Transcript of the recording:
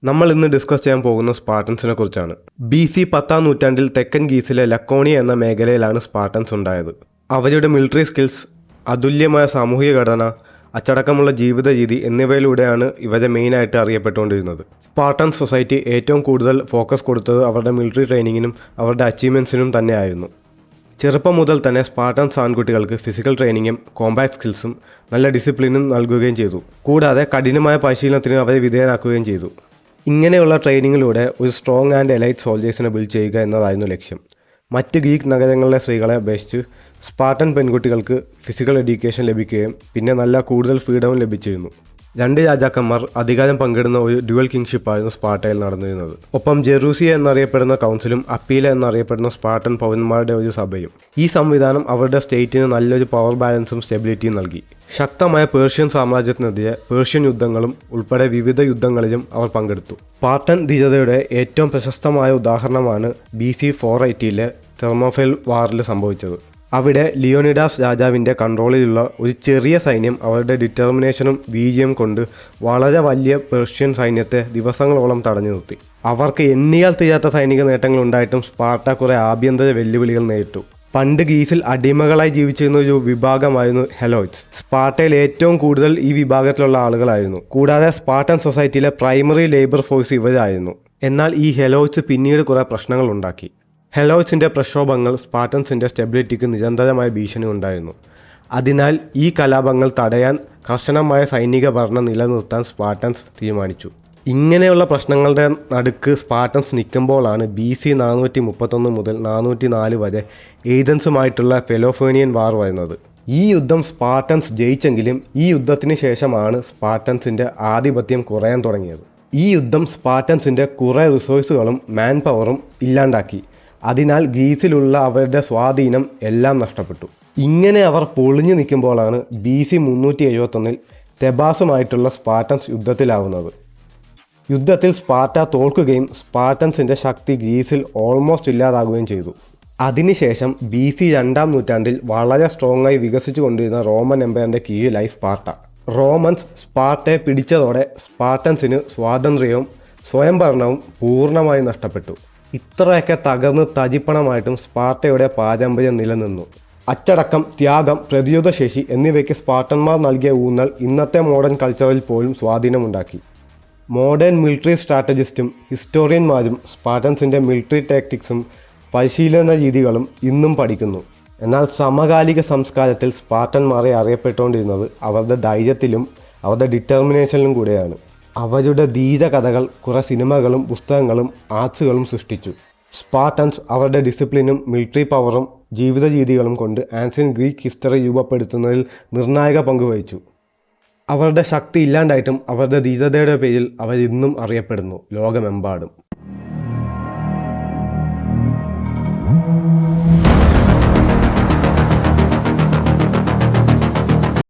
നമ്മൾ ഇന്ന് ഡിസ്കസ് ചെയ്യാൻ പോകുന്ന സ്പാർട്ടൻസിനെ കുറിച്ചാണ്. BC 10-ാം നൂറ്റാണ്ടിൽ തെക്കൻ ഗ്രീസിലെ ലക്കോണിയ എന്ന മേഖലയിലാണ് സ്പാർട്ടൻസ് ഉണ്ടായത്. അവരുടെ മിലിറ്ററി സ്കിൽസ്, അതുല്യമായ സാമൂഹിക ഘടന, അച്ചടക്കമുള്ള ജീവിത രീതി എന്നിവയിലൂടെയാണ് ഇവരെ മെയിനായിട്ട് അറിയപ്പെട്ടുകൊണ്ടിരുന്നത്. സ്പാർട്ടൻ സൊസൈറ്റി ഏറ്റവും കൂടുതൽ ഫോക്കസ് കൊടുത്തത് അവരുടെ മിലിറ്ററി ട്രെയിനിങ്ങിനും അവരുടെ അച്ചീവ്മെൻറ്റ്സിനും തന്നെയായിരുന്നു. ചെറുപ്പം മുതൽ തന്നെ സ്പാർട്ടൻസ് ആൺകുട്ടികൾക്ക് ഫിസിക്കൽ ട്രെയിനിങ്ങും കോമ്പാറ്റ് സ്കിൽസും നല്ല ഡിസിപ്ലിനും നൽകുകയും ചെയ്തു. കൂടാതെ കഠിനമായ പരിശീലനത്തിന് അവരെ വിധേയനാക്കുകയും ചെയ്തു. ഇങ്ങനെയുള്ള ട്രെയിനിങ്ങിലൂടെ ഒരു സ്ട്രോങ് ആൻഡ് എലൈറ്റ് സോൾജേഴ്സിനെ ബിൽഡ് ചെയ്യുക എന്നതായിരുന്നു ലക്ഷ്യം. മറ്റ് ഗ്രീക്ക് നഗരങ്ങളിലെ സ്ത്രീകളെ അപേക്ഷിച്ച് സ്പാർട്ടൻ പെൺകുട്ടികൾക്ക് ഫിസിക്കൽ എഡ്യൂക്കേഷൻ ലഭിക്കുകയും പിന്നെ കൂടുതൽ ഫ്രീഡവും ലഭിച്ചിരുന്നു. രണ്ട് രാജാക്കന്മാർ അധികാരം പങ്കിടുന്ന ഒരു ഡ്യുവൽ കിങ്ഷിപ്പായിരുന്നു സ്പാർട്ടയിൽ നടന്നിരുന്നത്. ഒപ്പം ജെറൂസിയ എന്നറിയപ്പെടുന്ന കൗൺസിലും അപ്പീല എന്നറിയപ്പെടുന്ന സ്പാർട്ടൻ പൗരന്മാരുടെ ഒരു സഭയും. ഈ സംവിധാനം അവരുടെ സ്റ്റേറ്റിന് നല്ലൊരു പവർ ബാലൻസും സ്റ്റെബിലിറ്റിയും നൽകി. ശക്തമായ പേർഷ്യൻ സാമ്രാജ്യത്തിനെതിരെ പേർഷ്യൻ യുദ്ധങ്ങളും ഉൾപ്പെടെ വിവിധ യുദ്ധങ്ങളിലും അവർ പങ്കെടുത്തു. സ്പാർട്ടൻ ധീരതയുടെ ഏറ്റവും പ്രശസ്തമായ ഉദാഹരണമാണ് BC 480-ലെ തെർമോഫൈൽ വാറിൽ സംഭവിച്ചത്. അവിടെ ലിയോണിഡാസ് രാജാവിൻ്റെ കൺട്രോളിലുള്ള ഒരു ചെറിയ സൈന്യം അവരുടെ ഡിറ്റർമിനേഷനും വീര്യം കൊണ്ട് വളരെ വലിയ പേർഷ്യൻ സൈന്യത്തെ ദിവസങ്ങളോളം തടഞ്ഞു നിർത്തി. അവർക്ക് എണ്ണിയാൽ തീരാത്ത സൈനിക നേട്ടങ്ങൾ ഉണ്ടായിട്ടും സ്പാർട്ട കുറെ ആഭ്യന്തര വെല്ലുവിളികൾ നേരിട്ടു. പണ്ട് ഗ്രീസിൽ അടിമകളായി ജീവിച്ചിരുന്ന ഒരു വിഭാഗമായിരുന്നു ഹെലോയ്റ്റ്സ്. സ്പാർട്ടയിൽ ഏറ്റവും കൂടുതൽ ഈ വിഭാഗത്തിലുള്ള ആളുകളായിരുന്നു. കൂടാതെ സ്പാർട്ടൻ സൊസൈറ്റിയിലെ പ്രൈമറി ലേബർ ഫോഴ്സ് ഇവരായിരുന്നു. എന്നാൽ ഈ ഹെലോയ്റ്റ്സ് പിന്നീട് കുറെ പ്രശ്നങ്ങൾ ഉണ്ടാക്കി. ഹെലോയ്റ്റ്സിൻ്റെ പ്രക്ഷോഭങ്ങൾ സ്പാർട്ടൻസിൻ്റെ സ്റ്റെബിലിറ്റിക്ക് നിരന്തരമായ ഭീഷണി ഉണ്ടായിരുന്നു. അതിനാൽ ഈ കലാപങ്ങൾ തടയാൻ കർശനമായ സൈനിക ഭരണം നിലനിർത്താൻ സ്പാർട്ടൻസ് തീരുമാനിച്ചു. ഇങ്ങനെയുള്ള പ്രശ്നങ്ങളുടെ നടുക്ക് സ്പാർട്ടൻസ് നിൽക്കുമ്പോഴാണ് BC 431 മുതൽ 404 വരെ ഏഥൻസുമായിട്ടുള്ള പെലോഫോണിയൻ വാർ വരുന്നത്. ഈ യുദ്ധം സ്പാർട്ടൻസ് ജയിച്ചെങ്കിലും ഈ യുദ്ധത്തിന് ശേഷമാണ് സ്പാർട്ടൻസിൻ്റെ ആധിപത്യം കുറയാൻ തുടങ്ങിയത്. ഈ യുദ്ധം സ്പാർട്ടൻസിൻ്റെ കുറേ റിസോഴ്സുകളും മാൻ പവറും ഇല്ലാണ്ടാക്കി. അതിനാൽ ഗ്രീസിലുള്ള അവരുടെ സ്വാധീനം എല്ലാം നഷ്ടപ്പെട്ടു. ഇങ്ങനെ അവർ പൊളിഞ്ഞു നിൽക്കുമ്പോഴാണ് BC 371-ൽ തെബാസുമായിട്ടുള്ള സ്പാർട്ടൻസ് യുദ്ധത്തിലാവുന്നത്. യുദ്ധത്തിൽ സ്പാർട്ട തോൽക്കുകയും സ്പാർട്ടൻസിൻ്റെ ശക്തി ഗ്രീസിൽ ഓൾമോസ്റ്റ് ഇല്ലാതാകുകയും ചെയ്തു. അതിനുശേഷം BC 2-ാം നൂറ്റാണ്ടിൽ വളരെ സ്ട്രോങ് ആയി വികസിച്ചു കൊണ്ടിരുന്ന റോമൻ എംപയറിൻ്റെ കീഴിലായി സ്പാർട്ട. റോമൻസ് സ്പാർട്ടയെ പിടിച്ചതോടെ സ്പാർട്ടൻസിന് സ്വാതന്ത്ര്യവും സ്വയംഭരണവും പൂർണ്ണമായും നഷ്ടപ്പെട്ടു. ഇത്രയൊക്കെ തകർന്ന് തജിപ്പണമായിട്ടും സ്പാർട്ടയുടെ പാരമ്പര്യം നിലനിന്നു. അച്ചടക്കം, ത്യാഗം, പ്രതിരോധശേഷി എന്നിവയ്ക്ക് സ്പാർട്ടന്മാർ നൽകിയ ഊന്നൽ ഇന്നത്തെ മോഡേൺ കൾച്ചറിൽ പോലും സ്വാധീനമുണ്ടാക്കി. മോഡേൺ മിലിറ്ററി സ്ട്രാറ്റജിസ്റ്റും ഹിസ്റ്റോറിയന്മാരും സ്പാർട്ടൻസിൻ്റെ മിലിറ്ററി ടാക്ടിക്സും പരിശീലന രീതികളും ഇന്നും പഠിക്കുന്നു. എന്നാൽ സമകാലിക സംസ്കാരത്തിൽ സ്പാർട്ടന്മാരെ അറിയപ്പെട്ടുകൊണ്ടിരുന്നത് അവരുടെ ധൈര്യത്തിലും അവരുടെ ഡിറ്റർമിനേഷനിലും കൂടെയാണ്. അവരുടെ ധീരകഥകൾ കുറെ സിനിമകളും പുസ്തകങ്ങളും ആർട്സുകളും സൃഷ്ടിച്ചു. സ്പാർട്ടൻസ് അവരുടെ ഡിസിപ്ലിനും മിലിറ്ററി പവറും ജീവിത രീതികളും കൊണ്ട് ആൻഷ്യൻ ഗ്രീക്ക് ഹിസ്റ്ററി രൂപപ്പെടുത്തുന്നതിൽ നിർണായക പങ്കുവഹിച്ചു. അവരുടെ ശക്തി ഇല്ലാണ്ടായിട്ടും അവരുടെ ധീരതയുടെ പേരിൽ അവർ ഇന്നും അറിയപ്പെടുന്നു ലോകമെമ്പാടും.